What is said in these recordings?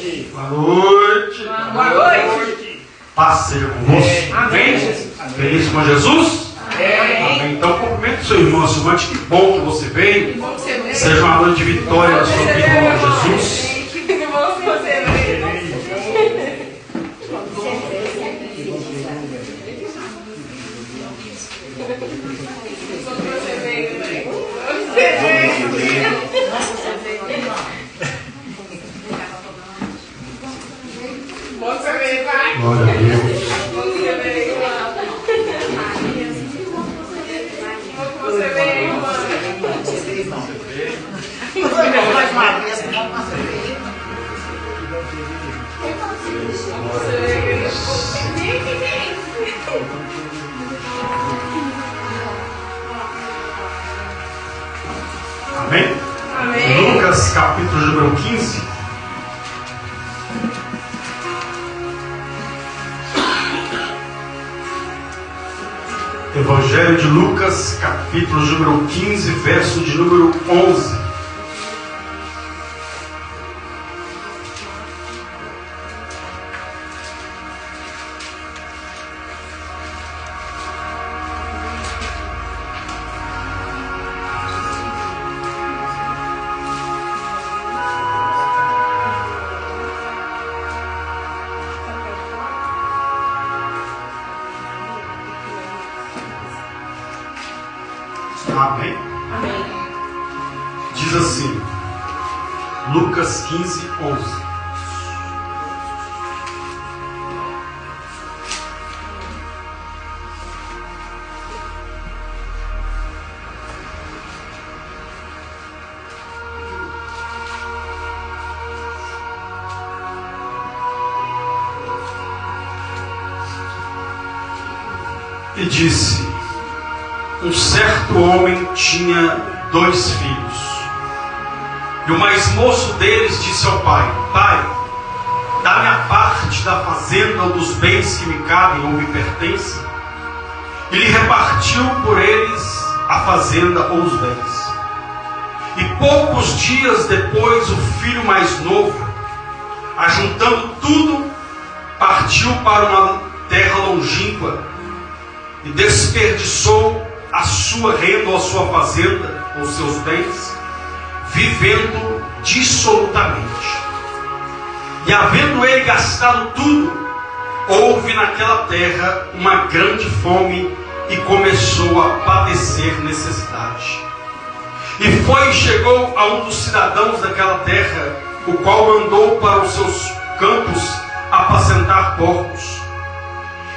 noite. Boa noite. Boa noite. Paz seja convosco. Amém. Feliz com Jesus? Amém. Então, cumprimento seu irmão, seu irmão. Que bom que você veio. Seja uma noite de vitória na sua vida, em nome de Jesus. Que bom que você veio. Glória a Deus. Amém? Amém. Lucas capítulo número 15. Evangelho de Lucas, capítulo número 15, verso de número 11. Amém? Amém. Diz assim, Lucas 15, 11. E disse: um certo homem tinha 2 filhos. E o mais moço deles disse ao pai: Pai, dá-me a parte da fazenda ou dos bens que me cabem ou me pertencem. E lhe repartiu por eles a fazenda ou os bens. E poucos dias depois, o filho mais novo, ajuntando tudo, partiu para uma terra longínqua e desperdiçou a sua renda ou a sua fazenda ou seus bens, vivendo dissolutamente. E havendo ele gastado tudo, houve naquela terra uma grande fome e começou a padecer necessidade. E foi e chegou a um dos cidadãos daquela terra, o qual mandou para os seus campos apacentar porcos.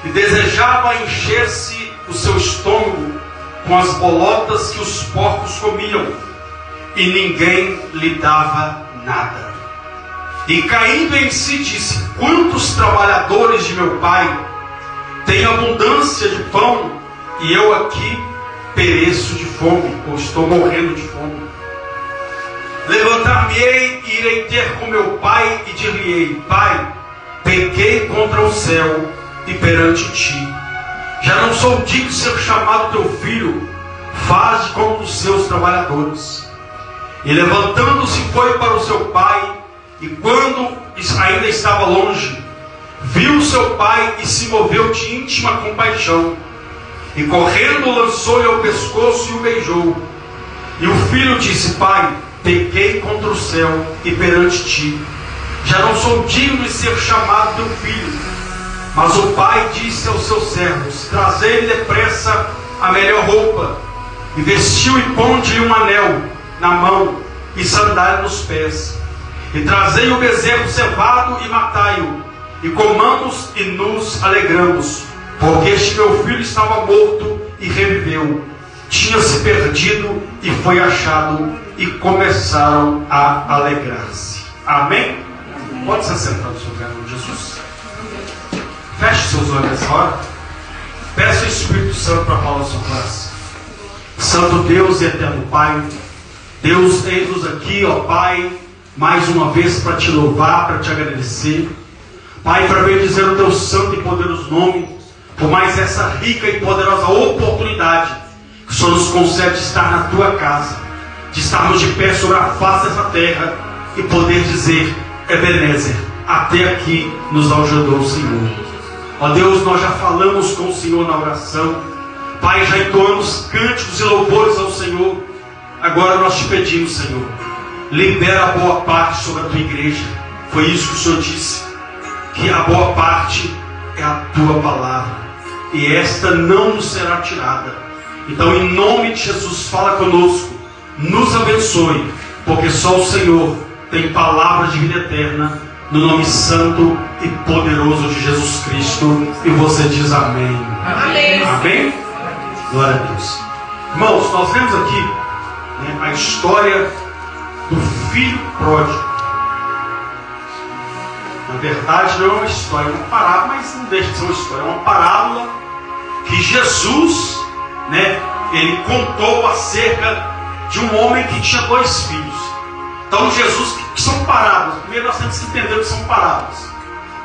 E desejava encher-se o seu estômago com as bolotas que os porcos comiam, e ninguém lhe dava nada. E caindo em si disse: quantos trabalhadores de meu pai têm abundância de pão, e eu aqui pereço de fome, ou estou morrendo de fome. Levantar-me-ei e irei ter com meu pai, e dir-lhe-ei: Pai, pequei contra o céu e perante ti. Já não sou digno de ser chamado teu filho. Faze como os seus trabalhadores. E levantando-se foi para o seu pai, e quando ainda estava longe, viu seu pai e se moveu de íntima compaixão, e correndo lançou-lhe ao pescoço e o beijou. E o filho disse: Pai, pequei contra o céu e perante ti, já não sou digno de ser chamado teu filho. Mas o pai disse aos seus servos: trazei-lhe depressa a melhor roupa, e vestiu e ponde-lhe um anel na mão e sandália nos pés. E trazei o bezerro cevado e matai-o, e comamos e nos alegramos, porque este meu filho estava morto e reviveu, tinha se perdido e foi achado, e começaram a alegrar-se. Amém? Pode se assentar no seu lugar, em Jesus. Feche seus olhos nessa hora. Peça o Espírito Santo para falar o seu coração. Santo Deus e eterno Pai, Deus, eis-nos aqui, ó Pai, mais uma vez para te louvar, para te agradecer. Pai, para bendizer o teu santo e poderoso nome, por mais essa rica e poderosa oportunidade que o Senhor nos concede de estar na tua casa, de estarmos de pé sobre a face dessa terra e poder dizer: Ebenezer, até aqui nos ajudou o Senhor. Ó Deus, nós já falamos com o Senhor na oração. Pai, já entoamos cânticos e louvores ao Senhor. Agora nós te pedimos, Senhor, libera a boa parte sobre a tua igreja. Foi isso que o Senhor disse, que a boa parte é a tua palavra, e esta não nos será tirada. Então, em nome de Jesus, fala conosco, nos abençoe, porque só o Senhor tem palavras de vida eterna, no nome santo e poderoso de Jesus Cristo. E você diz amém. Amém. Amém? Glória a Deus. Irmãos, nós vemos aqui a história do filho pródigo. Na verdade, não é uma história, é uma parábola, mas não deixa de ser uma história. É uma parábola que Jesus, ele contou acerca de um homem que tinha 2 filhos. Então, Jesus, que são parábolas. Primeiro nós temos que entender o que são parábolas.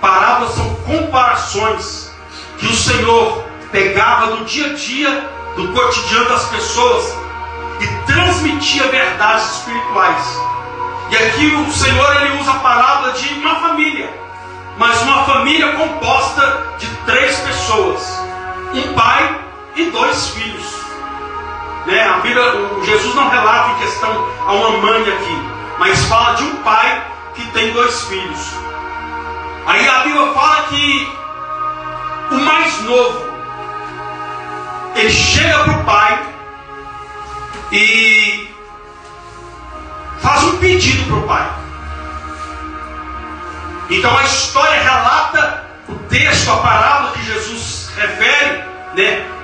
Parábolas são comparações que o Senhor pegava do dia a dia, do cotidiano das pessoas, e transmitia verdades espirituais. E aqui o Senhor, ele usa a parábola de uma família, mas uma família composta de 3 pessoas, um pai e 2 filhos. A Bíblia, Jesus não relata em questão a uma mãe aqui, mas fala de um pai que tem 2 filhos. Aí a Bíblia fala que o mais novo, ele chega para o pai e faz um pedido para o pai. Então a história relata, o texto, a parábola que Jesus refere,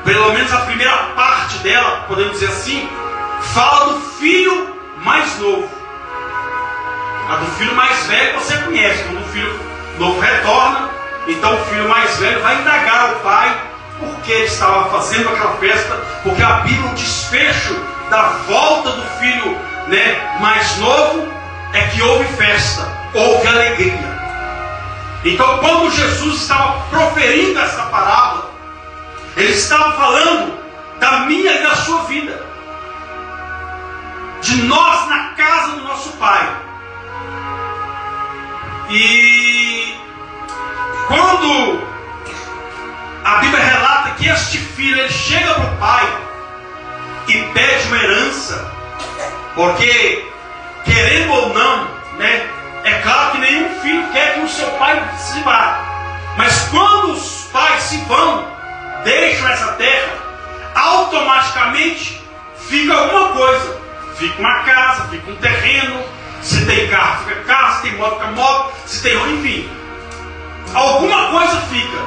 pelo menos a primeira parte dela, podemos dizer assim, fala do filho mais novo. A do filho mais velho você conhece. Quando o filho novo retorna, então o filho mais velho vai indagar ao pai por que ele estava fazendo aquela festa, porque a Bíblia, o desfecho da volta do filho mais novo é que houve festa, houve alegria. Então, quando Jesus estava proferindo essa parábola, ele estava falando da minha e da sua vida, de nós na casa do nosso pai. E quando a Bíblia relata que este filho, ele chega para o pai e pede uma herança, porque, querendo ou não, é claro que nenhum filho quer que o seu pai se vá. Mas quando os pais se vão, deixam essa terra, automaticamente fica alguma coisa. Fica uma casa, fica um terreno. Se tem carro, fica carro. Se tem moto, fica moto. Se tem, enfim, alguma coisa fica.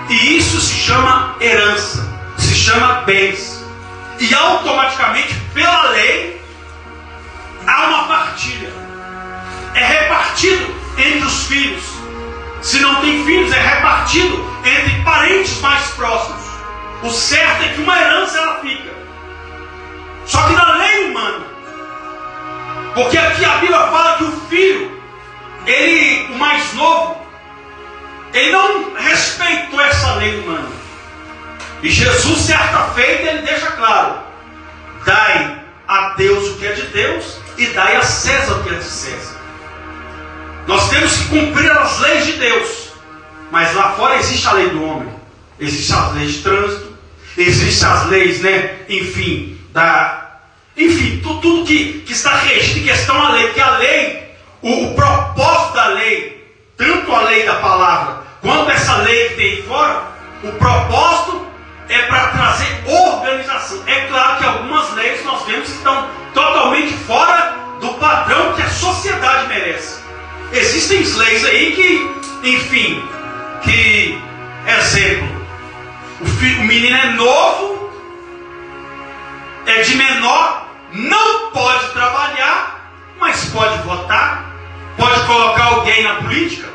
E isso se chama herança, se chama bens. E automaticamente, pela lei, há uma partilha. É repartido entre os filhos. Se não tem filhos, é repartido entre parentes mais próximos. O certo é que uma herança ela fica. Só que na lei humana, porque aqui a Bíblia fala que o filho, ele, o mais novo, ele não respeitou essa lei humana. E Jesus, certa feita, ele deixa claro: dai a Deus o que é de Deus e dai a César o que é de César. Nós temos que cumprir as leis de Deus, mas lá fora existe a lei do homem, existe as leis de trânsito, existem as leis, tudo que está regido em questão à lei, porque a lei, o propósito da lei, tanto a lei da palavra quanto essa lei que tem aí fora, o propósito é para trazer organização. É claro que algumas leis nós vemos que estão totalmente fora do padrão que a sociedade merece. Existem leis aí que, exemplo, o menino é novo, é de menor, não pode trabalhar, mas pode votar, pode colocar alguém na política.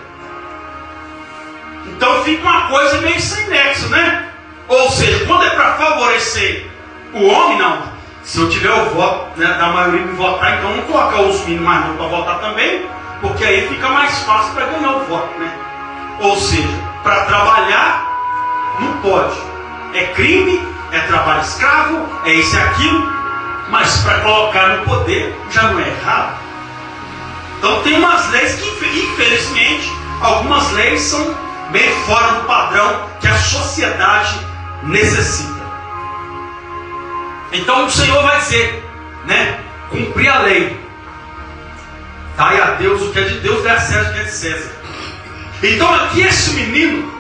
Então fica uma coisa meio sem nexo, Ou seja, quando é para favorecer o homem, não. Se eu tiver o voto da maioria me votar, então não colocar os meninos mais novos para votar também, porque aí fica mais fácil para ganhar o voto, Ou seja, para trabalhar não pode. É crime, é trabalho escravo, é isso e aquilo, mas para colocar no poder já não é errado. Então tem umas leis que infelizmente algumas leis são meio fora do padrão que a sociedade necessita. Então o Senhor vai dizer, né? Cumprir a lei. Dai a Deus o que é de Deus, dai a César o que é de César. Então aqui esse menino,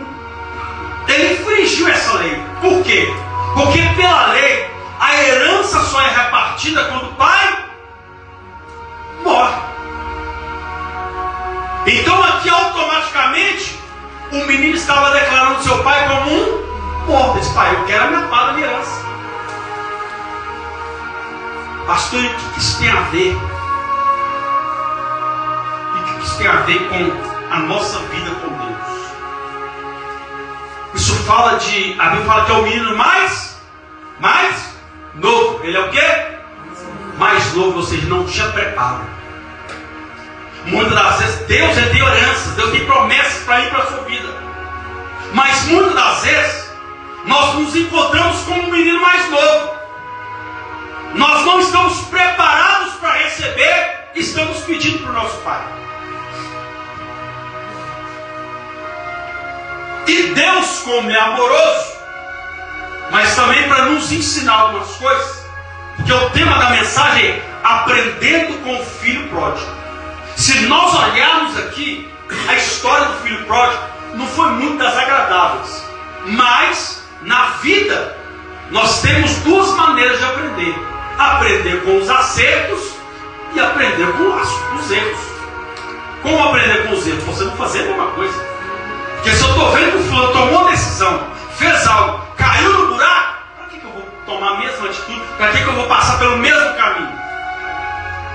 ele infringiu essa lei. Por quê? Porque pela lei, a herança só é repartida quando o pai morre. Então aqui automaticamente, o menino estava declarando seu pai como um morto. Ele disse, pai, eu quero a minha parte da minha herança. Pastor, e o que isso tem a ver? E o que isso tem a ver com a nossa vida com Deus? Isso fala de, a Bíblia fala que é o menino mais novo. Ele é o quê? Mais novo, ou seja, não tinha preparo. Muitas das vezes, Deus tem heranças, Deus tem promessas para ir para a sua vida. Mas muitas das vezes, nós nos encontramos como um menino mais novo. Nós não estamos preparados para receber, estamos pedindo para o nosso Pai. E Deus, como é amoroso, mas também para nos ensinar algumas coisas, porque o tema da mensagem é aprendendo com o filho pródigo. Se nós olharmos aqui, a história do filho pródigo não foi muito das agradáveis, mas na vida nós temos duas maneiras de aprender: aprender com os acertos e aprender com os erros. Como aprender com os erros? Você não fazer a mesma coisa. Porque se eu estou vendo que o fulano tomou uma decisão, fez algo, caiu no buraco, para que eu vou tomar a mesma atitude? Para que eu vou passar pelo mesmo caminho?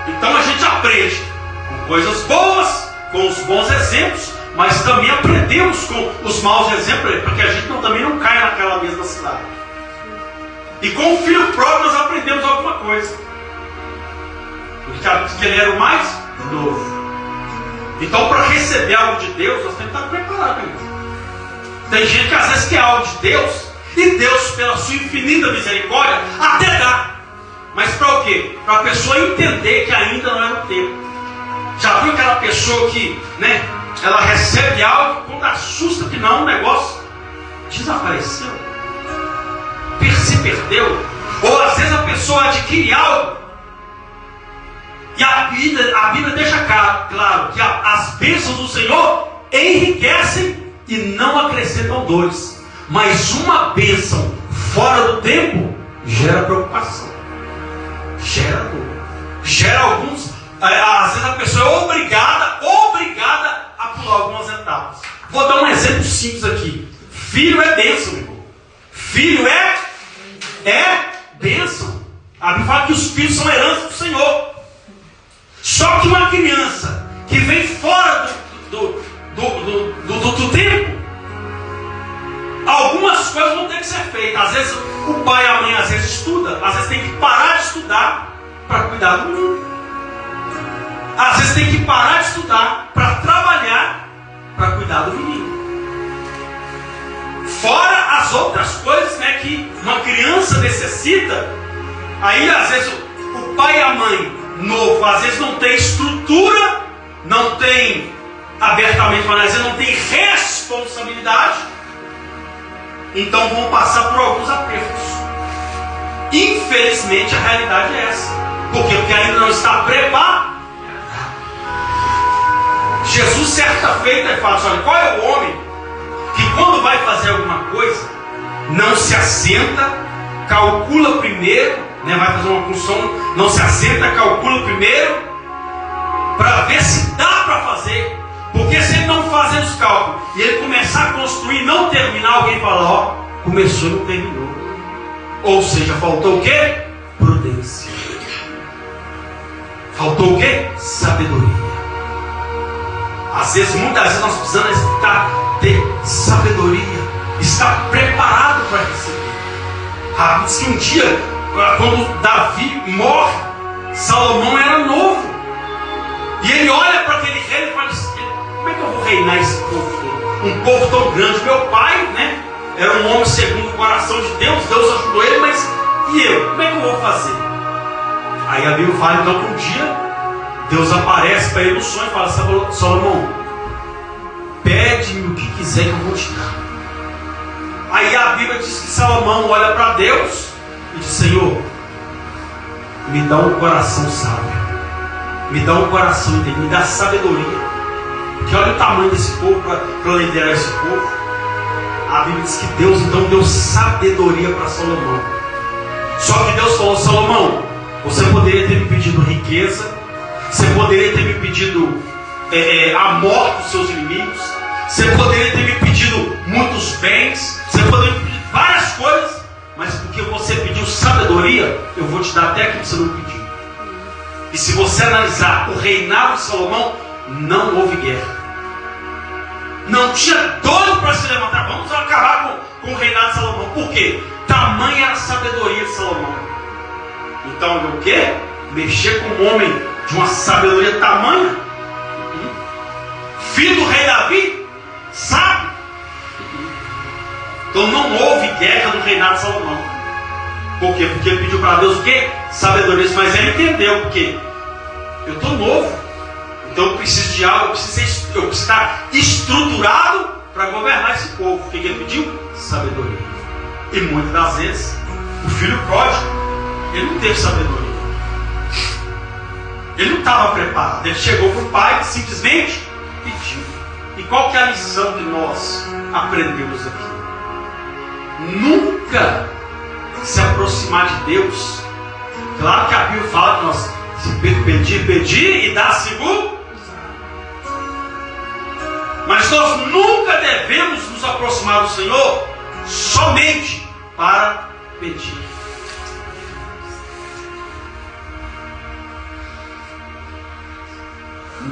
Então a gente aprende com coisas boas, com os bons exemplos, mas também aprendemos com os maus exemplos, para que a gente também não caia naquela mesma cidade. E com o filho próprio nós aprendemos alguma coisa. Porque ele era o mais novo. Então, para receber algo de Deus, nós temos que estar preparados. Tem gente que às vezes quer algo de Deus, e Deus, pela sua infinita misericórdia, até dá. Mas para o quê? Para a pessoa entender que ainda não era o tempo. Já viu aquela pessoa que, né, ela recebe algo, quando assusta que não, o negócio desapareceu, se perdeu? Ou às vezes a pessoa adquire algo, e a Bíblia deixa claro que as bênçãos do Senhor enriquecem e não acrescentam dores. Mas uma bênção fora do tempo gera preocupação, gera dor, gera alguns. Às vezes a pessoa é obrigada a pular algumas etapas. Vou dar um exemplo simples aqui. Filho é bênção, meu irmão. Filho é bênção. A Bíblia fala que os filhos são herança do Senhor. Só que uma criança que vem fora do tempo, algumas coisas vão ter que ser feitas. Às vezes o pai e a mãe estuda, às vezes tem que parar de estudar para cuidar do menino. Às vezes tem que parar de estudar para trabalhar para cuidar do menino. Fora as outras coisas, né, que uma criança necessita. Aí às vezes o pai e a mãe novo, às vezes não tem estrutura, não tem, abertamente falando, às vezes não tem responsabilidade, então vão passar por alguns apertos. Infelizmente a realidade é essa. Por quê? Porque ainda não está preparado. Jesus certa feita fala assim, olha, qual é o homem que quando vai fazer alguma coisa não se assenta, calcula primeiro, né, vai fazer uma construção, não se assenta, calcula primeiro para ver se dá para fazer. Porque se ele não fazer os cálculos e ele começar a construir e não terminar, alguém fala, ó, começou e não terminou. Ou seja, faltou o quê? Prudência. Faltou o quê? Sabedoria. Às vezes, muitas vezes nós precisamos ter sabedoria, estar preparado para receber. Diz que um dia, quando Davi morre, Salomão era novo. E ele olha para aquele reino e fala assim, como é que eu vou reinar esse povo todo? Um povo tão grande. Meu pai, né, era um homem segundo o coração de Deus, Deus ajudou ele, mas e eu? Como é que eu vou fazer? Aí a Bíblia fala então que um dia Deus aparece para ele no sonho e fala, Salomão, Pede-me o que quiser que eu vou te dar. Aí a Bíblia diz que Salomão olha para Deus e diz: Senhor, me dá um coração sábio, me dá um coração entendido, me dá sabedoria. Porque olha o tamanho desse povo para liderar esse povo. A Bíblia diz que Deus então deu sabedoria para Salomão. Só que Deus falou: Salomão, você poderia ter me pedido riqueza, você poderia ter me pedido a morte dos seus inimigos, você poderia ter me pedido muitos bens, você poderia me pedir várias coisas, mas porque você pediu sabedoria, eu vou te dar até aquilo que você não pediu. E se você analisar o reinado de Salomão, não houve guerra. Não tinha doido para se levantar. Vamos acabar com o reinado de Salomão. Por quê? Tamanha era a sabedoria de Salomão. Então, o quê? Mexer com um homem de uma sabedoria tamanha. Filho do rei Davi, sabe? Então não houve guerra no reinado de Salomão. Por quê? Porque ele pediu para Deus o quê? Sabedoria. Mas ele entendeu o quê? Eu estou novo. Então eu preciso de algo, eu preciso estar estruturado para governar esse povo. O que ele pediu? Sabedoria. E muitas das vezes, o filho pródigo, ele não teve sabedoria. Ele não estava preparado. Ele chegou para o pai e simplesmente pediu. E qual que é a lição que nós aprendemos aqui? Nunca se aproximar de Deus. Claro que a Bíblia fala que nós se pedir e dar segundo. Mas nós nunca devemos nos aproximar do Senhor somente para pedir.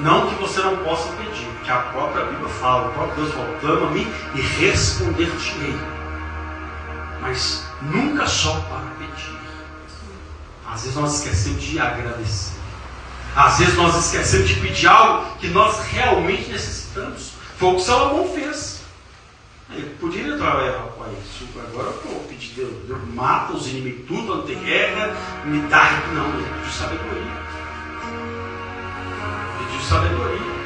Não que você não possa pedir, que a própria Bíblia fala, o próprio Deus fala: clama-me e responder-te-ei. Mas nunca só para pedir. Às vezes nós esquecemos de agradecer. Às vezes nós esquecemos de pedir algo que nós realmente necessitamos. Foi o que Salomão fez. Ele podia trabalhar com isso. Agora eu vou pedir Deus, mata os inimigos, tudo, não tem guerra, me dá. Não, ele pediu sabedoria. Pediu sabedoria.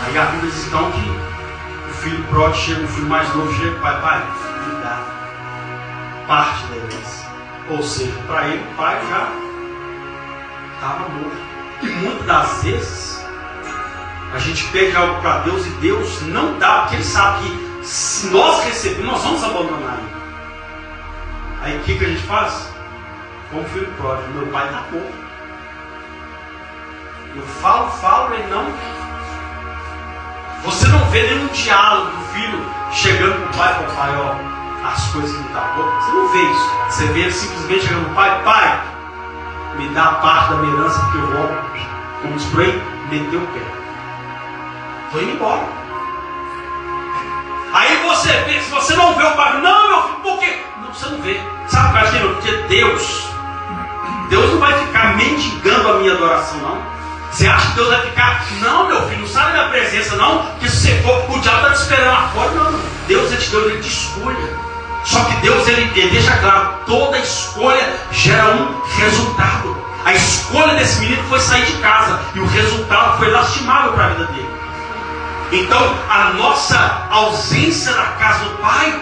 Aí a Bíblia diz então que o filho pródigo chega, o filho mais novo chega: pai, me dá parte da herança. Ou seja, para ele o pai já estava morto. E muitas das vezes a gente pede algo para Deus e Deus não dá, porque Ele sabe que se nós recebermos, nós vamos abandonar Ele. Aí o que a gente faz? Como filho pródigo: meu pai está morto. Eu falo, ele não. Você não vê nenhum diálogo do filho chegando para o pai: ó, as coisas que não estão boas. Você não vê isso. Você vê ele simplesmente chegando para o pai: me dá a parte da minha herança, porque eu vou, como diz por aí, meter o pé. Estou indo embora. Aí você vê, se você não vê o pai: não, meu filho, por quê? Não, você não vê. Sabe o que eu acho? Porque Deus não vai ficar mendigando a minha adoração, não. Você acha que Deus vai ficar: não, meu filho, não sai da minha presença, não, porque se você for, o diabo está te esperando lá fora. Não. Deus é de Deus, ele te escolha. Só que Deus, ele deixa claro: toda escolha gera um resultado. A escolha desse menino foi sair de casa, e o resultado foi lastimável para a vida dele. Então, a nossa ausência da casa do pai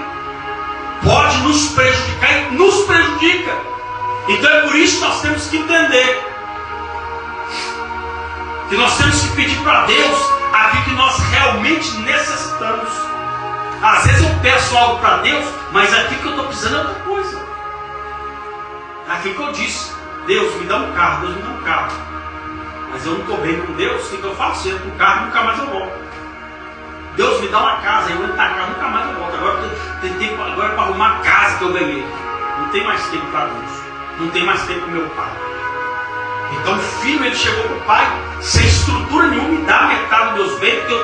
pode nos prejudicar e nos prejudica. Então é por isso que nós temos que entender que nós temos que pedir para Deus aquilo que nós realmente necessitamos. Às vezes eu peço algo para Deus, mas aquilo que eu estou precisando é outra coisa. Aquilo que eu disse: Deus, me dá um carro. Deus me dá um carro, mas eu não estou bem com Deus. O que eu faço? Eu entro no carro e nunca mais eu volto. Deus, me dá uma casa. Eu entro na casa, nunca mais eu volto. Agora tem tempo para arrumar a casa que eu ganhei. Não tem mais tempo para Deus. Não tem mais tempo para meu pai. Então o filho, ele chegou para o pai sem estrutura nenhuma: me dá metade dos meus bens, porque eu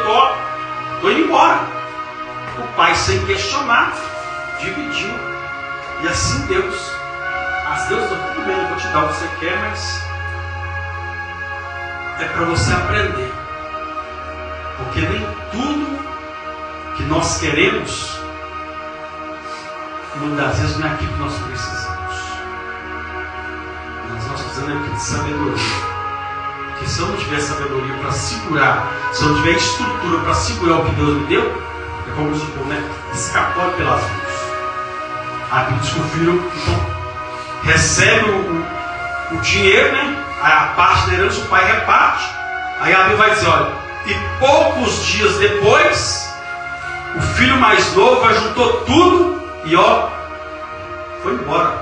estou indo embora. O pai, sem questionar, dividiu. E assim Deus, tudo bem, eu vou te dar o que você quer, mas é para você aprender. Porque nem tudo que nós queremos, muitas das vezes, não é aquilo que nós precisamos. Mas nós precisamos de sabedoria. Porque se eu não tiver sabedoria para segurar, se eu não tiver estrutura para segurar o que Deus me deu, é como se for, né? Escapou pelas mãos. A Bíblia diz que o filho então, recebe o dinheiro, né? A parte da herança o pai reparte. Aí a Bíblia vai dizer, olha, e poucos dias depois, o filho mais novo ajuntou tudo e ó, foi embora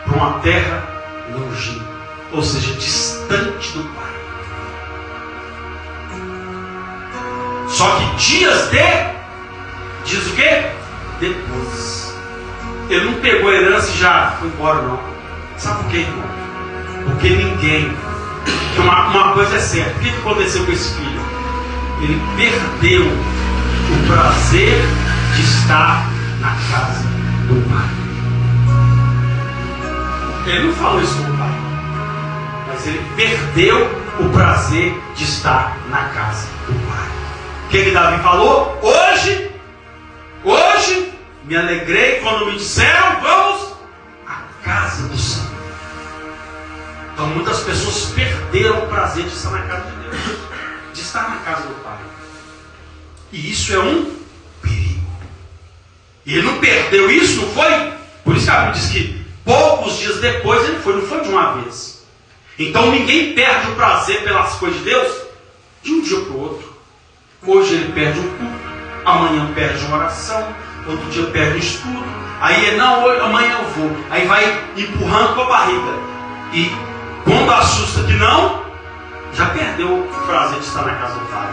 para uma terra longínqua, ou seja, distante do pai. Só que diz o quê? Depois. Ele não pegou a herança e já foi embora, não. Sabe por quê, irmão? Porque ninguém. Uma coisa é certa. O que aconteceu com esse filho? Ele perdeu o prazer de estar na casa do pai. Ele não falou isso com o pai, mas ele perdeu o prazer de estar na casa do pai. O que Davi falou? Hoje me alegrei quando me disseram, vamos à casa do Senhor. Então muitas pessoas perderam o prazer de estar na casa de Deus, de estar na casa do pai. E isso é um perigo. E ele não perdeu isso, não foi? Por isso que a Bíblia diz que poucos dias depois ele foi, não foi de uma vez. Então ninguém perde o prazer pelas coisas de Deus de um dia para o outro. Hoje ele perde um culto, amanhã perde uma oração, outro dia perde um estudo. Aí não, amanhã eu vou. Aí vai empurrando com a barriga. E quando assusta que não, já perdeu o prazer de estar na casa do pai.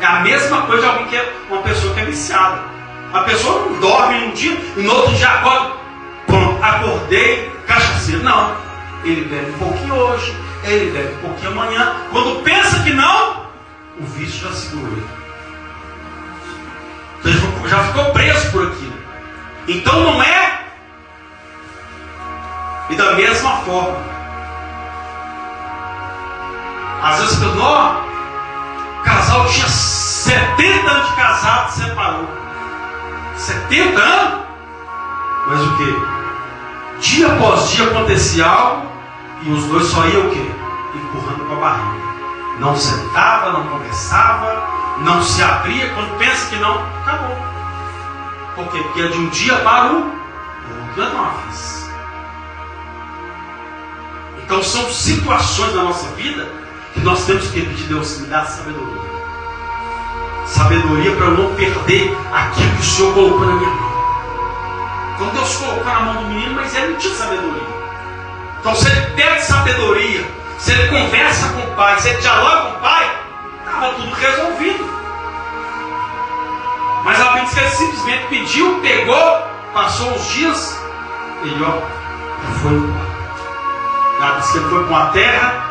É a mesma coisa de alguém que é uma pessoa que é viciada. A pessoa não dorme num dia e no outro dia acorda, pronto, acordei, cachaceiro. Não, ele bebe um pouquinho hoje, ele bebe um pouquinho amanhã. Quando pensa que não, o vício já segurou ele. Então já ficou preso por aquilo. Então não é. E da mesma forma, às vezes eu não, o casal tinha 70 anos de casado, separou. 70 anos? Mas o que? Dia após dia acontecia algo e os dois só iam o quê? Empurrando com a barriga. Não sentava, não conversava, não se abria. Quando pensa que não, acabou. Por quê? Porque é de um dia para o outro, não é de uma vez. Então são situações na nossa vida que nós temos que pedir a Deus, me dá sabedoria. Sabedoria para eu não perder aquilo que o Senhor colocou na minha mão. Então Deus colocou na mão do menino, mas ele não tinha sabedoria. Então se ele pede sabedoria, se ele conversa com o pai, se ele dialoga com o pai, estava tudo resolvido. Mas a Bíblia diz que ele simplesmente pediu, pegou, passou uns dias, ele foi embora. Ela diz que ele foi para uma terra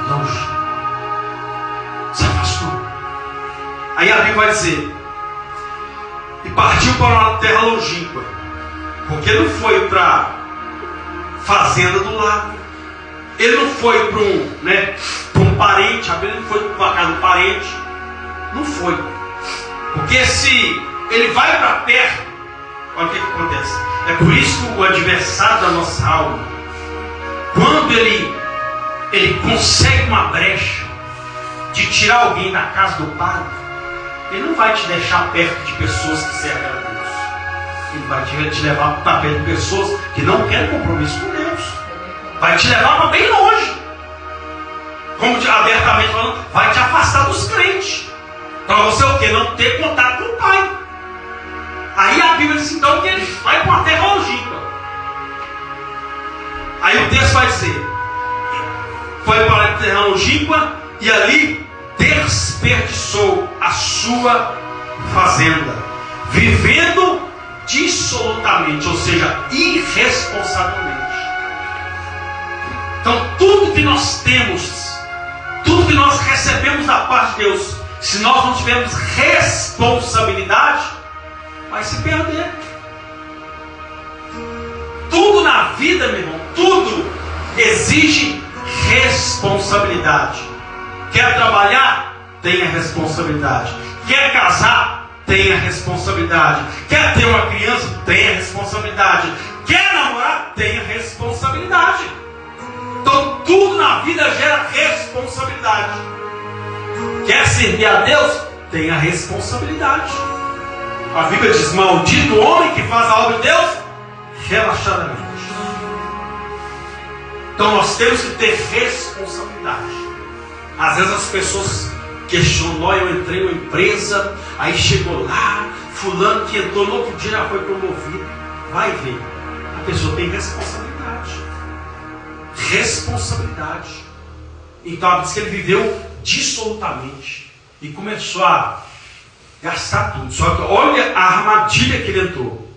longe. Se afastou. Aí a Bíblia vai dizer, e partiu para uma terra longínqua. Porque ele não foi para a fazenda do lado. Ele não foi para um parente. A Bíblia não foi para a casa do parente. Não foi. Porque se ele vai para perto, olha o que acontece. É por isso que o adversário da nossa alma, quando ele consegue uma brecha de tirar alguém da casa do pai, ele não vai te deixar perto de pessoas que servem a Deus. Ele vai te levar para perto de pessoas que não querem compromisso com Deus. Vai te levar para bem longe. Como abertamente falando, vai te afastar dos crentes. Para você o quê? Não ter contato com o pai. Aí a Bíblia diz então que ele vai para uma terra longínqua. Aí o texto vai dizer, foi para a terra longínqua e ali desperdiçou a sua fazenda, vivendo dissolutamente, ou seja, irresponsavelmente. Então tudo que nós temos, tudo que nós recebemos da parte de Deus, se nós não tivermos responsabilidade, vai se perder. Tudo na vida, meu irmão, tudo exige responsabilidade. Quer trabalhar? Tenha responsabilidade. Quer casar? Tenha responsabilidade. Quer ter uma criança? Tenha responsabilidade. Quer namorar? Tenha responsabilidade. Então tudo na vida gera responsabilidade. Quer servir a Deus? Tenha responsabilidade. A Bíblia diz: maldito o homem que faz a obra de Deus relaxadamente. Então nós temos que ter responsabilidade. Às vezes as pessoas questionam: eu entrei numa empresa, aí chegou lá, fulano que entrou no outro dia já foi promovido. Vai ver, a pessoa tem responsabilidade. Responsabilidade. Então diz que ele viveu dissolutamente e começou a gastar tudo. Só que olha a armadilha que ele entrou.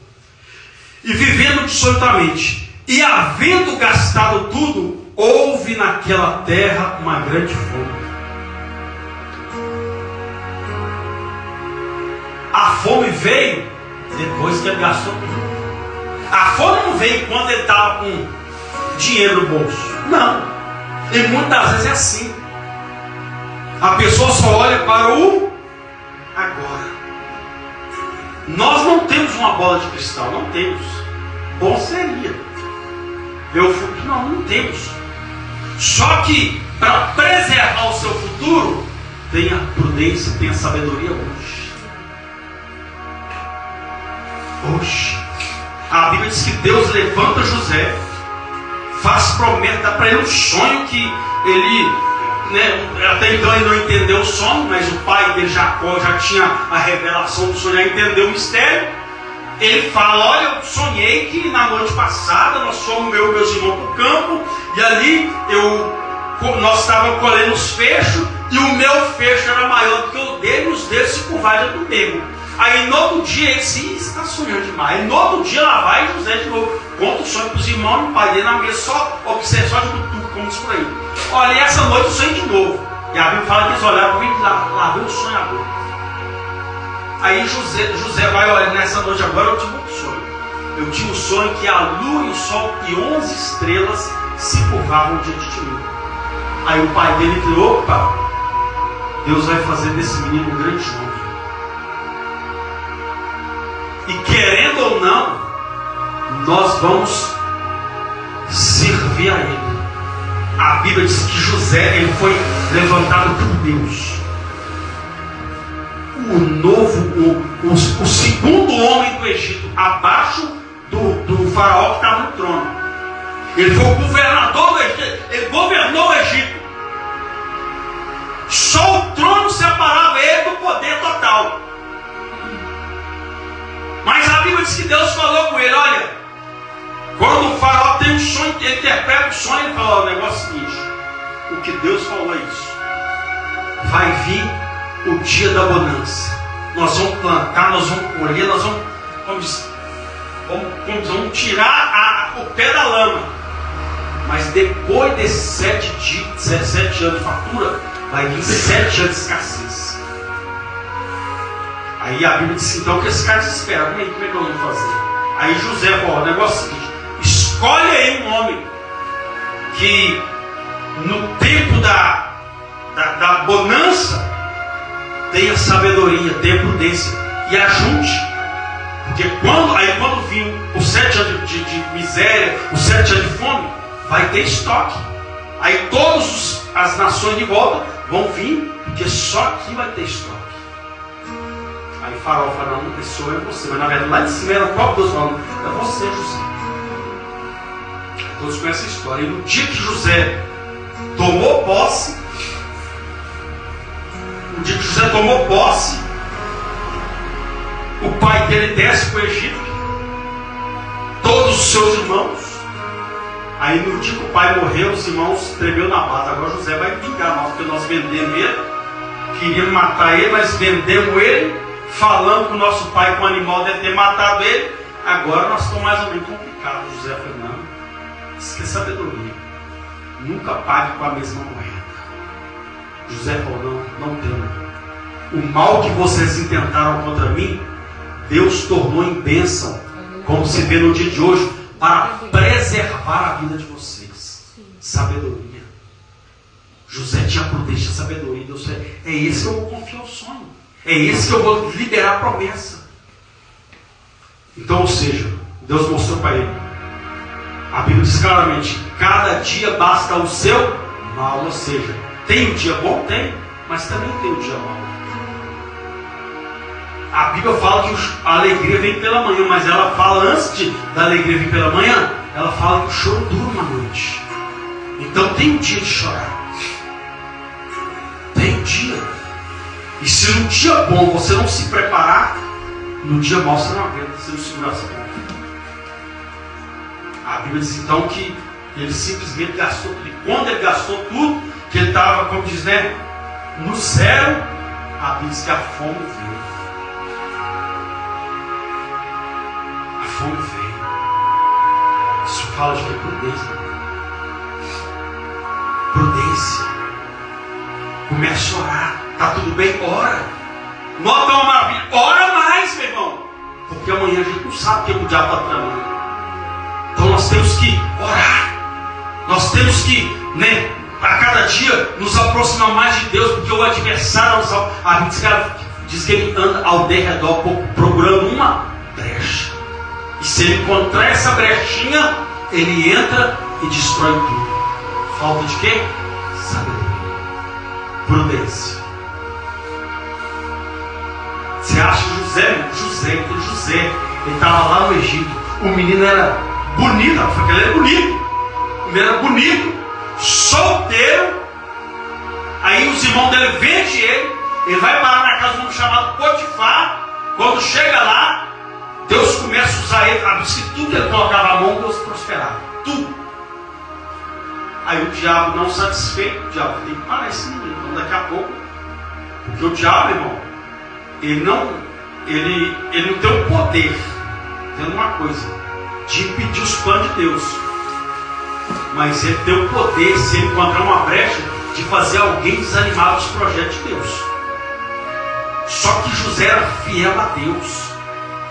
E vivendo dissolutamente, e havendo gastado tudo, houve naquela terra uma grande fome. A fome veio depois que ele gastou tudo. A fome não veio quando ele estava com dinheiro no bolso. Não. E muitas vezes é assim. A pessoa só olha para o agora. Nós não temos uma bola de cristal. Não temos. Bom seria ver o futuro. Não temos. Só que para preservar o seu futuro, tenha prudência, tenha sabedoria hoje. Hoje. A Bíblia diz que Deus levanta José, faz promessa, dá para ele um sonho que ele, até então ele não entendeu o sonho, mas o pai dele, Jacó, já tinha a revelação do sonho, já entendeu o mistério. Ele fala: olha, eu sonhei que na noite passada nós fomos, meus irmãos, para o campo, e ali nós estávamos colhendo os feixos, e o meu fecho era maior do que o dele, e os deles se curvaram do meu. Aí no outro dia ele disse: está sonhando demais. Aí no outro dia lá vai José de novo, conta o sonho para os irmãos e o pai dele na mesa, só observa, só de tudo, como diz por aí. Olha, e essa noite eu sonhei de novo. E a Bíblia fala que eles olharam e lá veio o sonhador. Aí José vai: olha, nessa noite agora eu tive um sonho. Eu tive um sonho que a lua e o sol e 11 estrelas se curvavam diante de mim. Aí o pai dele falou: opa, Deus vai fazer desse menino um grande homem. E querendo ou não, nós vamos servir a ele. A Bíblia diz que José, ele foi levantado por Deus. O segundo homem do Egito, abaixo do faraó que estava no trono. Ele foi o governador do Egito, ele governou o Egito. Só o trono separava ele do poder total. Mas a Bíblia diz que Deus falou com ele: olha, quando o faraó tem um sonho, ele interpreta o sonho, ele fala: o negócio é o seguinte, o que Deus falou é isso. Vai vir o dia da bonança. Nós vamos plantar, nós vamos colher, nós vamos tirar o pé da lama. Mas depois desses 7 anos de fartura, vai vir 7 anos de escassez. Aí a Bíblia diz então que esse cara se espera. Como é que nós vamos fazer? Aí José falou: o negócio é o seguinte, escolhe aí um homem que no tempo da bonança tenha sabedoria, tenha prudência e ajunte. Porque quando vir os 7 anos de miséria, os 7 anos de fome, vai ter estoque. Aí todas as nações de volta vão vir, porque só aqui vai ter estoque. Aí o faraó fala: não, esse senhor é você. Mas na verdade lá de cima era o próprio Deus falando: é você, José. Todos conhecem a história. E no dia que José tomou posse, o pai dele desce para o Egito, todos os seus irmãos. Aí no dia que o pai morreu, os irmãos tremeu na base. Agora José vai vingar nós, porque nós vendemos ele, queríamos matar ele, mas vendemos ele, falando que o nosso pai com o animal deve ter matado ele. Agora nós estamos mais ou menos complicados. José falou: não, isso que é sabedoria, nunca pague com a mesma moeda. José falou: não tenho. O mal que vocês intentaram contra mim, Deus tornou em bênção, como se vê no dia de hoje, para preservar a vida de vocês. Sabedoria. José tinha prudência, sabedoria. Deus falou: é esse que eu vou confiar o sonho, é esse que eu vou liberar a promessa. Então, ou seja, Deus mostrou para ele: A Bíblia diz claramente: cada dia basta o seu mal. Ou seja, tem um dia bom? Tem, mas também tem um dia mau. A Bíblia fala que a alegria vem pela manhã, mas ela fala antes da alegria vir pela manhã, ela fala que o choro dura uma noite. Então tem um dia de chorar. Tem um dia. E se no dia bom você não se preparar, no dia mau você não aguenta, você não segurar essa boca. A Bíblia diz então que ele simplesmente gastou tudo. E quando ele gastou tudo, que ele estava, como diz, né, no zero, a Bíblia diz que a fome veio. A fome veio. Isso fala de que? Prudência. Prudência. Comece a orar. Está tudo bem? Ora. Nota uma maravilha. Ora mais, meu irmão. Porque amanhã a gente não sabe o que o diabo está tramando. Então nós temos que orar. Nós temos que, né, a cada dia nos aproximar mais de Deus, porque o adversário, a Bíblia diz que ele anda ao derredor procurando uma brecha. E se ele encontrar essa brechinha, ele entra e destrói tudo. Falta de quê? Sabedoria. Prudência. Você acha José, ele estava lá no Egito. O menino era bonito, ele era bonito. O menino era bonito, solteiro. Aí os irmãos dele vendem ele vai parar na casa de um chamado Potifar. Quando chega lá, Deus começa a usar ele. Se tudo que ele colocava a mão, Deus prosperava. Tudo. Aí o diabo não satisfeito, o diabo tem que parar esse menino. Então daqui a pouco, porque o diabo, irmão, ele não tem o poder, tendo uma coisa, de impedir os planos de Deus. Mas ele tem o poder, se ele encontrar uma brecha, de fazer alguém desanimar dos projetos de Deus. Só que José era fiel a Deus.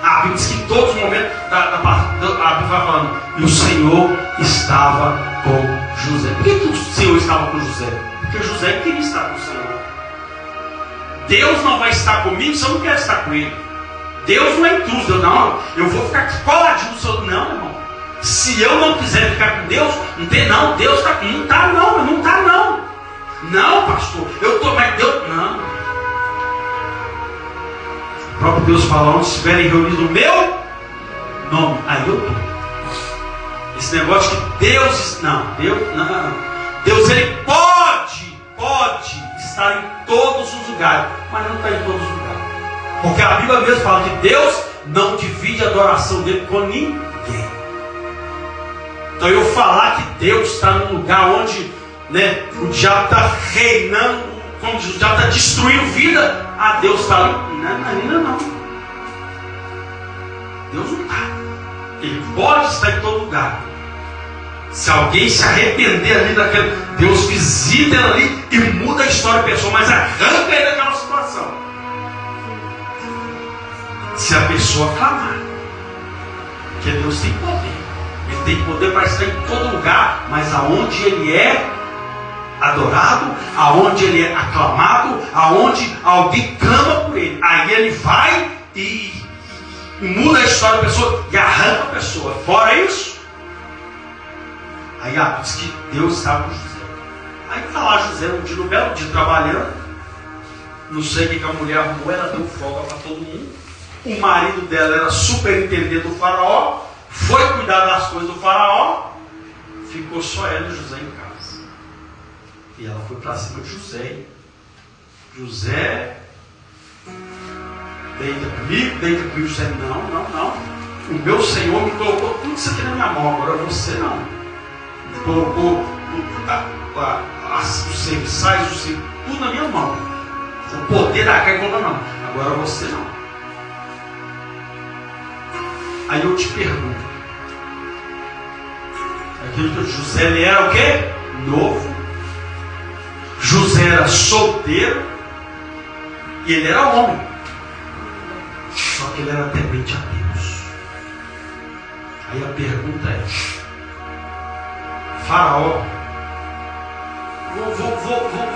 A Bíblia diz que em todos os momentos a Bíblia vai falando, e o Senhor estava com José. Por que o Senhor estava com José? Porque José queria estar com o Senhor. Deus não vai estar comigo se eu não quero estar com Ele. Deus não é intruso. Não, eu vou ficar coladinho no Senhor. Não, irmão. Se eu não quiser ficar com Deus, não tem não. Deus está comigo. Não está não, não está não. Não, pastor. Eu estou, mas Deus. Não. O próprio Deus fala, onde estiverem reunidos no meu nome, aí eu estou. Esse negócio que Deus. Não, Deus ele pode estar em todos os lugares, mas não está em todos os lugares. Porque a Bíblia mesmo fala que Deus não divide a adoração dele com ninguém. Então eu falar que Deus está num lugar onde, né, o diabo está reinando, como diz, o diabo está destruindo vida, Deus está ali. Não. Deus não está. Ele pode estar em todo lugar. Se alguém se arrepender ali daquele, Deus visita ele ali e muda a história da pessoa, mas arranca ele daquela situação. Se a pessoa clamar, porque Deus tem poder. Ele tem poder para estar em todo lugar, mas aonde ele é adorado, aonde ele é aclamado, aonde alguém clama por ele, aí ele vai e muda a história da pessoa e arranca a pessoa. Fora isso, aí diz que Deus estava com José. Aí está lá José um dia, no belo dia, trabalhando. Não sei o que a mulher arrumou, ela deu folga para todo mundo. O marido dela era superintendente do faraó, foi cuidar das coisas do faraó, ficou só ela e José em casa. E ela foi para cima de José. José, deita comigo, José. Não. O meu Senhor me colocou tudo isso aqui na minha mão, agora você não. Colocou os serviçais, tudo na minha mão. O poder da carne colocou não. Agora você não. Aí eu te pergunto. Aquilo que José ele era o quê? Novo. José era solteiro. E ele era homem. Só que ele era temente a Deus. Aí a pergunta é: Faraó,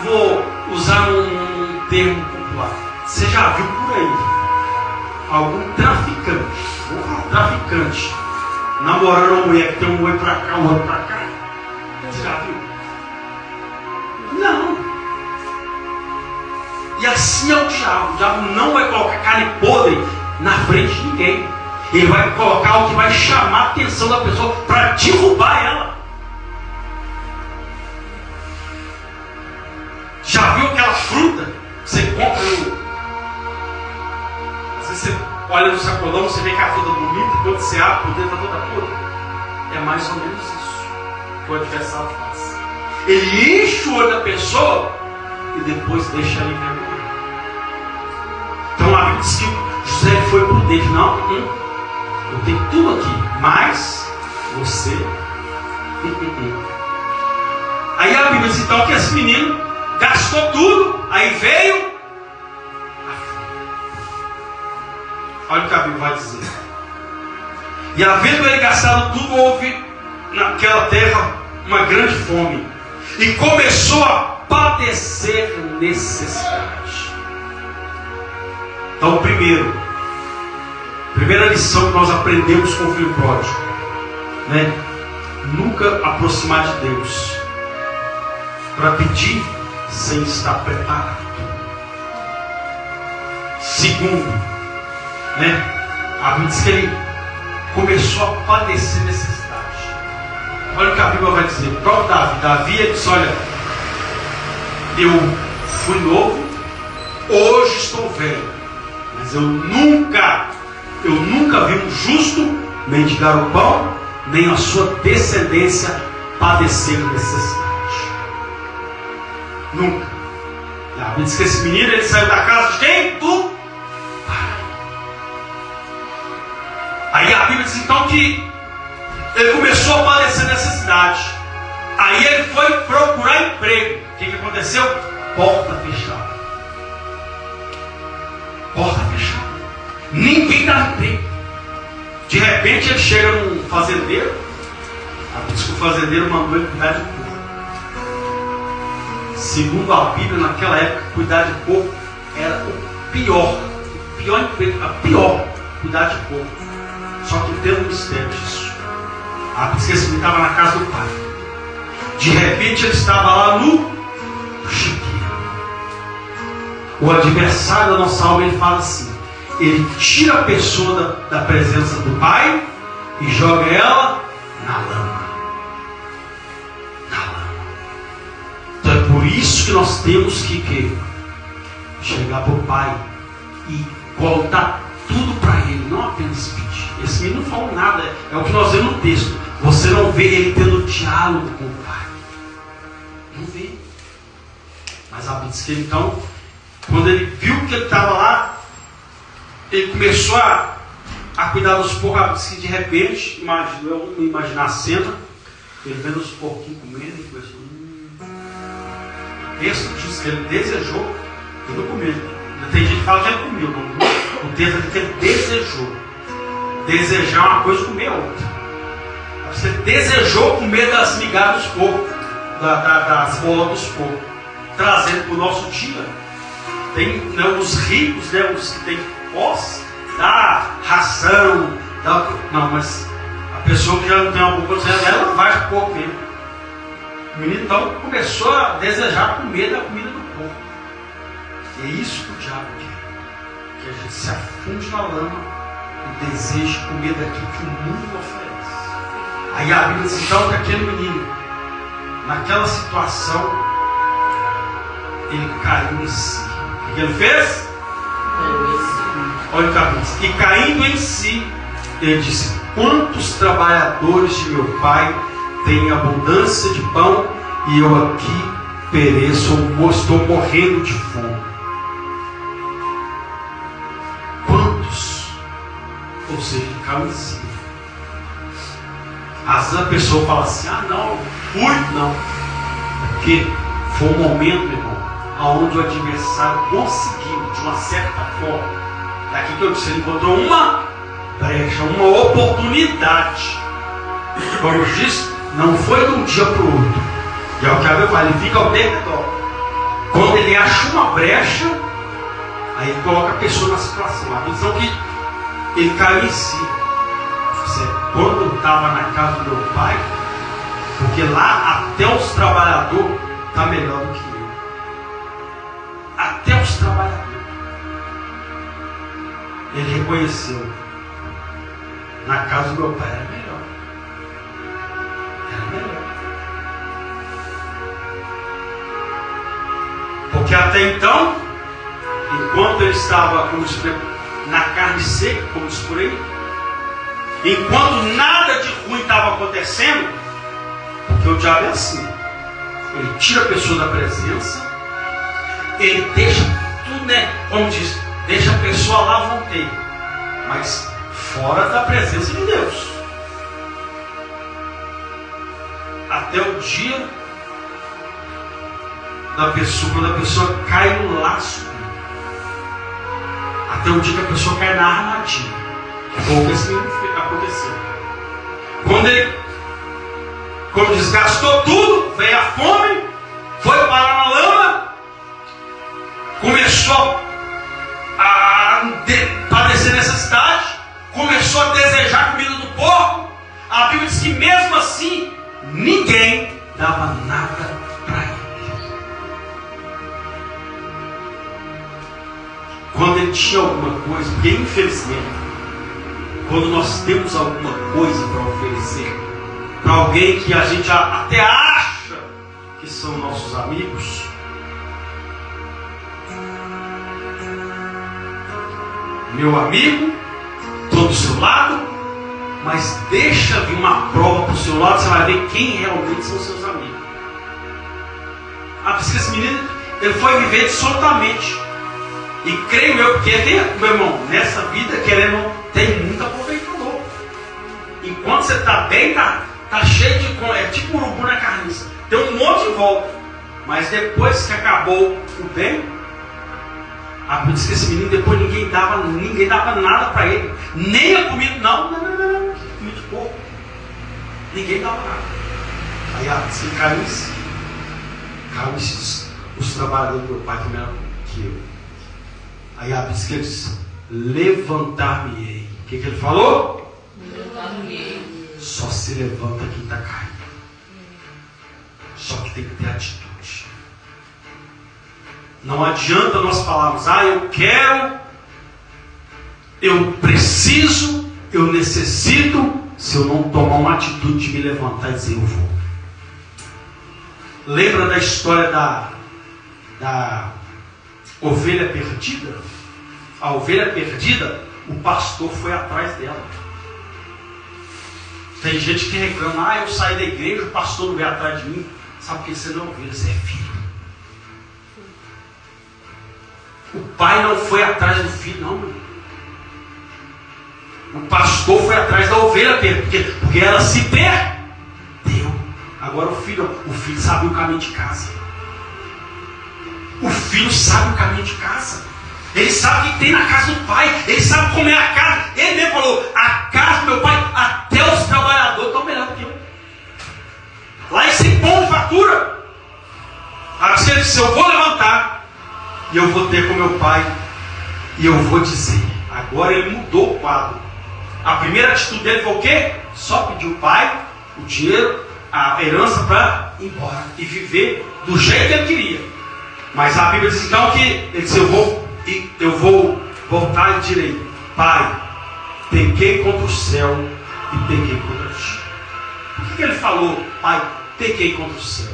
vou usar um termo popular. Você já viu por aí algum traficante namorando uma mulher que tem um olho pra cá, um olho pra cá. Você já viu? Não. E assim é o diabo. O diabo não vai colocar carne podre na frente de ninguém. Ele vai colocar o que vai chamar a atenção da pessoa para derrubar ela. Já viu aquela fruta que você compra às vezes você olha no sacolão, você vê que a fruta bonita, quando você abre por dentro está toda podre. É mais ou menos isso que o adversário faz. Ele enche o olho da pessoa e depois deixa ela envergonhar. Então a Bíblia diz que José foi prudente. Não, eu tenho tudo aqui, mas você. Aí a Bíblia diz então que esse menino gastou tudo, aí veio a fome. Olha o que a Bíblia vai dizer. E havendo ele gastado tudo, houve naquela terra uma grande fome. E começou a padecer necessidade. Então, primeira lição que nós aprendemos com o filho pródigo, né? Nunca aproximar de Deus para pedir sem estar preparado. Segundo, né? A Bíblia diz que ele começou a padecer necessidade. Olha o que a Bíblia vai dizer. O próprio Davi. Davi ele disse: olha, eu fui novo, hoje estou velho, mas eu nunca vi um justo mendigar o pão, nem a sua descendência padecer necessidade. Nunca. E a Bíblia diz que esse menino ele saiu da casa de quem? Do pai. Aí a Bíblia diz então que ele começou a padecer necessidade. Aí ele foi procurar emprego. O que aconteceu? Porta fechada. Porta fechada. Ninguém dá emprego. De repente ele chega num fazendeiro. Diz que o fazendeiro mandou ele cuidar de porco. Segundo a Bíblia, naquela época, cuidar de porco era o pior emprego, a pior, cuidar de porco. Só que tem um mistério disso. A Bíblia diz que esse menino estava na casa do pai. De repente ele estava lá no chiqueiro. O adversário da nossa alma, ele fala assim: ele tira a pessoa da presença do pai e joga ela na lama. Na lama. Então é por isso que nós temos que chegar para o pai e contar tudo para ele, não apenas pedir. Esse menino não falou nada, é o que nós vemos no texto. Você não vê ele tendo diálogo com o pai. Não vê. Mas a Bíblia diz que então, quando ele viu que ele estava lá, ele começou a cuidar dos porcos. A Bíblia diz que de repente, eu imaginar a cena, ele vendo os porquinhos comendo, ele começou. O texto diz que ele desejou, ele não comeu. Tem gente que fala que ele comeu, não. O texto diz que ele desejou. Desejar uma coisa, comer outra. Você desejou comer das migalhas dos porcos, das bolas dos porcos, trazendo para o nosso dia. Tem, né, os ricos, né, os que têm posse, dá ração, não, mas a pessoa que já não tem uma boca, ela vai de porco mesmo. O menino então começou a desejar comer da comida do porco. E é isso que o diabo quer, que a gente se afunde na lama e deseje comer daquilo que o mundo oferece. Aí a Bíblia diz então que aquele menino, naquela situação, ele caiu em si. O que ele fez? Olha o que a Bíblia diz. E caindo em si, ele disse: quantos trabalhadores de meu pai têm abundância de pão e eu aqui pereço, estou morrendo de fome. Quantos? Ou seja, ele caiu em si. Às vezes a pessoa fala assim: ah não, fui. Não. É porque foi um momento, meu irmão, onde o adversário conseguiu, de uma certa forma, daqui que eu disse, ele encontrou uma brecha, uma oportunidade. Como eu disse, não foi de um dia para o outro. E é o que a Bíblia fala, ele fica ao redor. Quando ele acha uma brecha, aí ele coloca a pessoa na situação. A visão que ele caiu em si. disse, quando eu estava na casa do meu pai, porque lá até os trabalhadores estão melhor do que eu. Até os trabalhadores. Ele reconheceu. Na casa do meu pai era melhor. Era melhor. Porque até então, enquanto ele estava na carne seca, como diz por aí, enquanto nada de ruim estava acontecendo, porque o diabo é assim, ele tira a pessoa da presença, ele deixa tudo, né? Como diz, deixa a pessoa lá à vontade, mas fora da presença de Deus. Até o dia da pessoa, quando a pessoa cai no laço, até o dia que a pessoa cai na armadilha. Foi o que esse menino aconteceu. Quando ele, como desgastou tudo, veio a fome, foi parar na lama, começou a padecer necessidade, começou a desejar a comida do porco. A Bíblia diz que mesmo assim, ninguém dava nada para ele. Quando ele tinha alguma coisa, porque infelizmente, quando nós temos alguma coisa para oferecer para alguém que a gente até acha que são nossos amigos, meu amigo, estou do seu lado, mas deixa vir uma prova para o seu lado, você vai ver quem realmente são seus amigos. Porque esse menino, ele foi viver soltamente. E creio eu, porque meu irmão, nessa vida, querendo, tem muito aproveitador. Enquanto você está bem, tá cheio de. É tipo urubu na carniça. Tem um monte em volta. Mas depois que acabou o bem, a Bíblia diz que esse menino, depois ninguém dava nada para ele. Nem a comida, não. Comida de porco. Ninguém dava nada. Aí assim caiu em si. Os trabalhadores do meu pai também eram que eu. Aí a Bíblia diz que ele disse, levantar-me-ei. O que ele falou? Levantar-me-ei. Só se levanta quem está caído. Só que tem que ter atitude. Não adianta nós falarmos, eu quero, eu preciso, eu necessito, se eu não tomar uma atitude de me levantar e dizer, eu vou. Lembra da história da ovelha perdida? A ovelha perdida, o pastor foi atrás dela. Tem gente que reclama, eu saí da igreja, o pastor não veio atrás de mim. Sabe por que você não é ovelha, você é filho. O pai não foi atrás do filho, não, meu. O pastor foi atrás da ovelha perdida, porque ela se perdeu. Agora o filho sabe o caminho de casa. O filho sabe o caminho de casa. Ele sabe o que tem na casa do pai. Ele sabe como é a casa. Ele mesmo falou, a casa do meu pai, até os trabalhadores estão melhor do que eu. Lá em Cipom de fatura. Aí ele disse, eu vou levantar e eu vou ter com meu pai e eu vou dizer. Agora ele mudou o quadro. A primeira atitude dele foi o quê? Só pedir o pai, o dinheiro, a herança para ir embora e viver do jeito que ele queria. Mas a Bíblia diz então que ele disse, eu vou voltar e direi, pai, pequei contra o céu e pequei contra ti. Por que ele falou, pai, pequei contra o céu?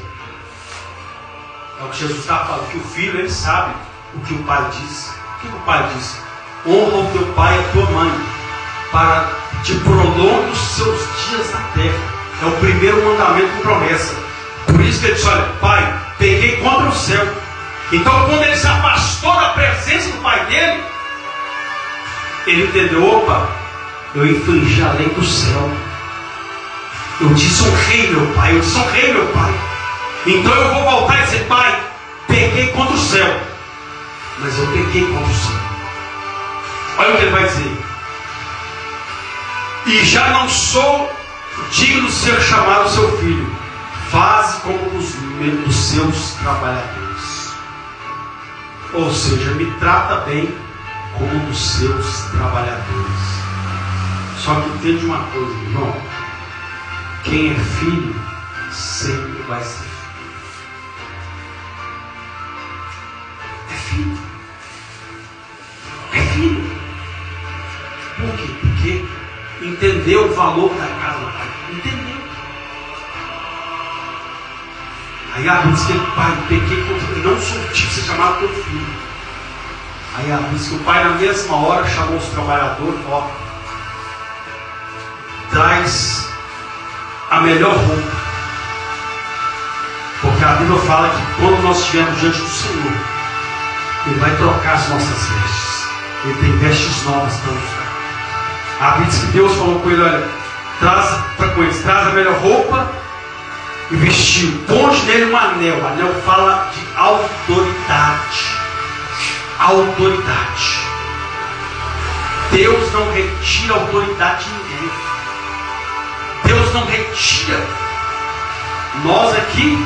É o que Jesus está falando, que o filho, ele sabe o que o pai diz. O que o pai diz? Honra o teu pai e a tua mãe, para te prolongue os seus dias na terra. É o primeiro mandamento com promessa. Por isso que ele disse, olha, pai, pequei contra o céu. Então quando ele se afastou da presença do pai dele, ele entendeu, opa, eu infringi a lei do céu. Eu desonrei meu pai, Então eu vou voltar e dizer, pai, pequei contra o céu. Mas eu pequei contra o céu. Olha o que ele vai dizer. E já não sou digno de ser chamado seu filho. Faze como dos seus trabalhadores. Ou seja, me trata bem como um dos seus trabalhadores. Só que entende uma coisa, irmão. Quem é filho sempre vai ser filho. É filho. É filho. Por quê? Porque entendeu o valor da casa do pai. Entendeu. Aí a Bíblia diz que pai, pequei contra ele, não sou tipo de ser chamado teu filho. Aí a Bíblia diz que o pai na mesma hora chamou os trabalhadores e falou: traz a melhor roupa. Porque a Bíblia fala que quando nós estivermos diante do Senhor, Ele vai trocar as nossas vestes. Ele tem vestes novas para nos dar. A Bíblia diz que Deus falou com ele: olha, traz a melhor roupa e vestiu. Ponte nele um anel. O anel fala de autoridade. Autoridade. Deus não retira a autoridade de ninguém. Deus não retira. Nós aqui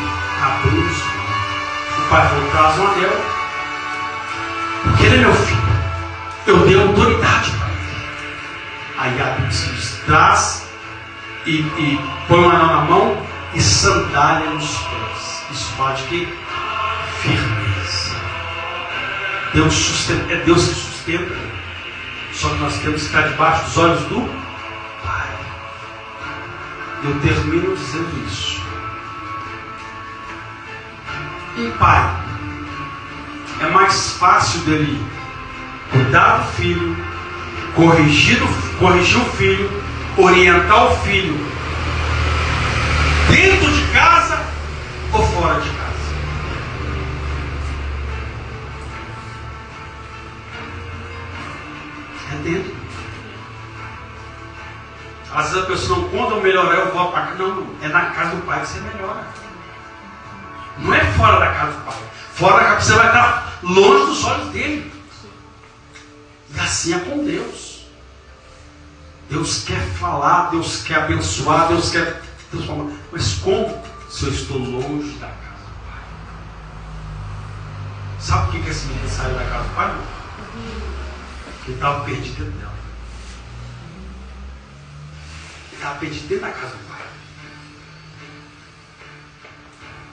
abrimos. O pai falou: traz um anel. Porque ele é meu filho. Eu dei autoridade para ele. Aí a Bíblia diz: traz e põe um anel na mão e sandália nos pés. Isso fala de quê? Firmeza. Deus sustenta, é Deus que sustenta. Só que nós temos que estar debaixo dos olhos do Pai. Eu termino dizendo isso. Um pai é mais fácil dele cuidar do filho, corrigir o filho, orientar o filho dentro de casa ou fora de casa. É dentro. Às vezes a pessoa não conta, melhorar, eu volto para cá. Não, é na casa do pai que você melhora. Não é fora da casa do pai. Fora da casa você vai estar longe dos olhos dele. E assim é com Deus. Deus quer falar, Deus quer abençoar, Deus quer transformar. Mas como se eu estou longe da casa do pai? Sabe por que esse menino saiu da casa do pai? Porque ele estava perdido dentro dela. Ele estava perdido dentro da casa do pai.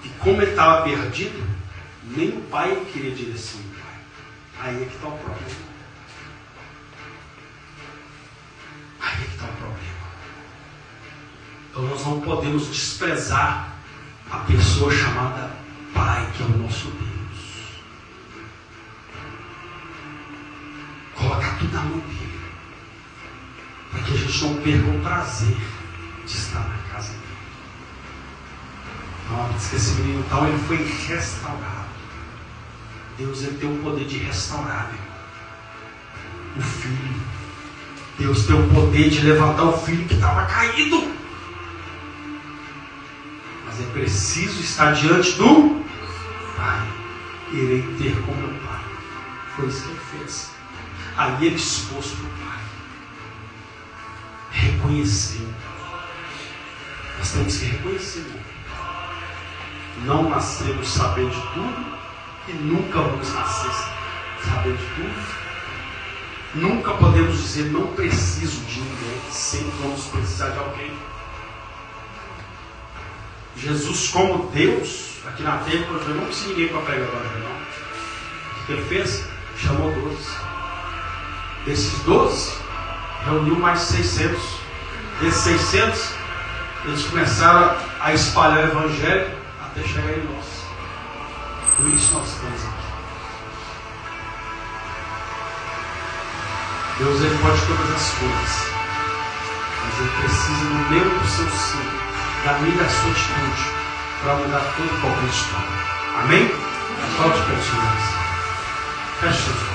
E como ele estava perdido, nem o pai queria direção do pai. Aí é que está o problema. Aí é que está o problema. Então nós não podemos desprezar a pessoa chamada Pai, que é o nosso Deus. Colocar tudo na mão dele, para que a gente não perca o prazer de estar na casa dele. Não, diz que esse menino tal, ele foi restaurado. Deus, ele tem o poder de restaurar, meu. O filho. Deus tem o poder de levantar o filho que estava caído. Mas é preciso estar diante do Pai. Irei ter com meu Pai. Foi isso que ele fez. Aí ele expôs para o Pai. Reconheceu. Nós temos que reconhecer, irmão. Não nascemos sabendo de tudo e nunca vamos nascer sabendo de tudo. Nunca podemos dizer não preciso de ninguém, sempre vamos precisar de alguém. Jesus, como Deus, aqui na terra, eu não preciso de ninguém para pregar agora, não. O que ele fez? Chamou 12. Desses 12, reuniu mais 600. Desses 600, eles começaram a espalhar o evangelho até chegar em nós. Por isso nós estamos aqui. Deus, ele pode todas as coisas, mas ele precisa no meio do seu sim, da minha e da sua atitude, para mudar todo qualquer história. Amém? Aplaude pessoas. Feche seus olhos.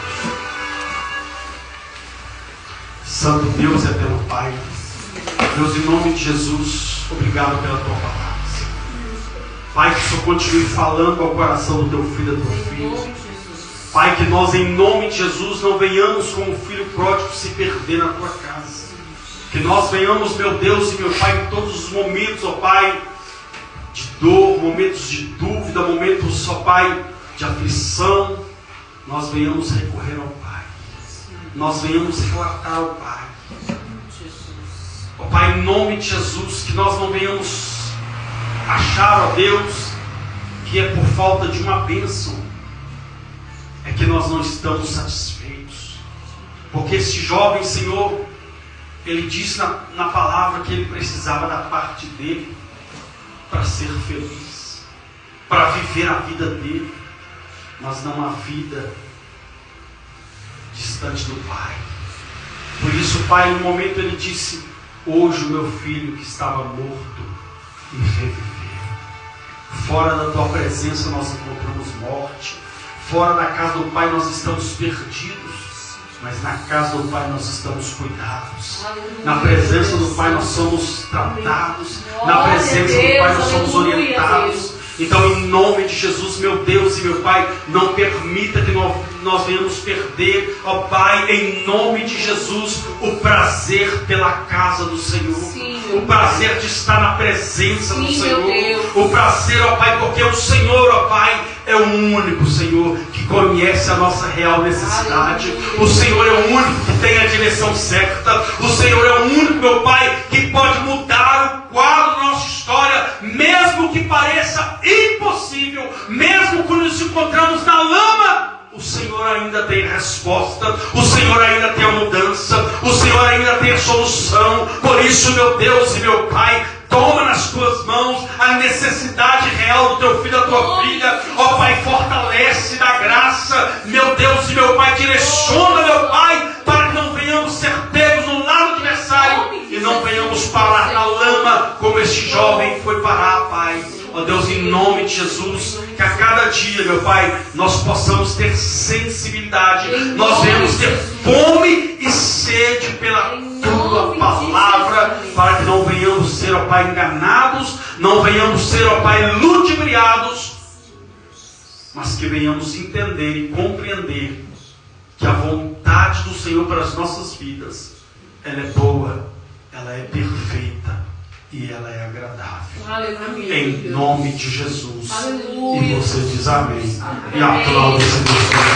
Santo Deus, eterno Pai, Deus, em nome de Jesus, obrigado pela tua palavra. Pai, que o Senhor continue falando ao coração do teu filho e da tua filha. Pai, que nós em nome de Jesus não venhamos como um filho pródigo se perder na tua casa. Que nós venhamos, meu Deus e meu Pai, em todos os momentos, ó Pai, de dor, momentos de dúvida, momentos, ó Pai, de aflição, nós venhamos recorrer ao Pai. Nós venhamos relatar ao Pai. Ó Pai, em nome de Jesus, que nós não venhamos achar, ó Deus, que é por falta de uma bênção, é que nós não estamos satisfeitos. Porque este jovem, Senhor, ele disse na palavra que ele precisava da parte dele para ser feliz, para viver a vida dele, mas não a vida distante do Pai. Por isso, Pai, no momento ele disse: hoje o meu filho que estava morto e reviveu. Fora da tua presença nós encontramos morte. Fora da casa do Pai nós estamos perdidos. Mas na casa do Pai nós estamos cuidados. Na presença do Pai nós somos tratados. Na presença do Pai nós somos orientados. Então, em nome de Jesus, meu Deus e meu Pai, não permita que nós venhamos perder, ó Pai, em nome de Jesus, o prazer pela casa do Senhor. Sim, o prazer de estar na presença do Senhor. O prazer, ó Pai, porque o Senhor, ó Pai, é o único, Senhor, que conhece a nossa real necessidade. O Senhor é o único que tem a direção certa. O Senhor é o único, meu Pai, que pode mudar o quadro da nossa história, mesmo que pareça impossível, mesmo quando nos encontramos na lama. O Senhor ainda tem resposta, o Senhor ainda tem a mudança, o Senhor ainda tem a solução. Por isso, meu Deus e meu Pai, toma nas tuas mãos a necessidade real do teu filho, da tua filha. Ó Pai, fortalece da graça, meu Deus e meu Pai, direciona, meu Pai, para que não venhamos ser pegos no lado adversário e não venhamos parar na lama como este jovem foi parar, Pai. Ó Deus, em nome de Jesus, que a cada dia, meu Pai, nós possamos ter sensibilidade, nós venhamos ter fome e sede pela tua palavra, para que não venhamos ser, ó Pai, enganados, não venhamos ser, ó Pai, ludibriados, mas que venhamos entender e compreender que a vontade do Senhor para as nossas vidas, ela é boa, ela é perfeita e ela é agradável. Aleluia. Em nome de Jesus. Aleluia. E você diz amém. E aplaude esse Deus.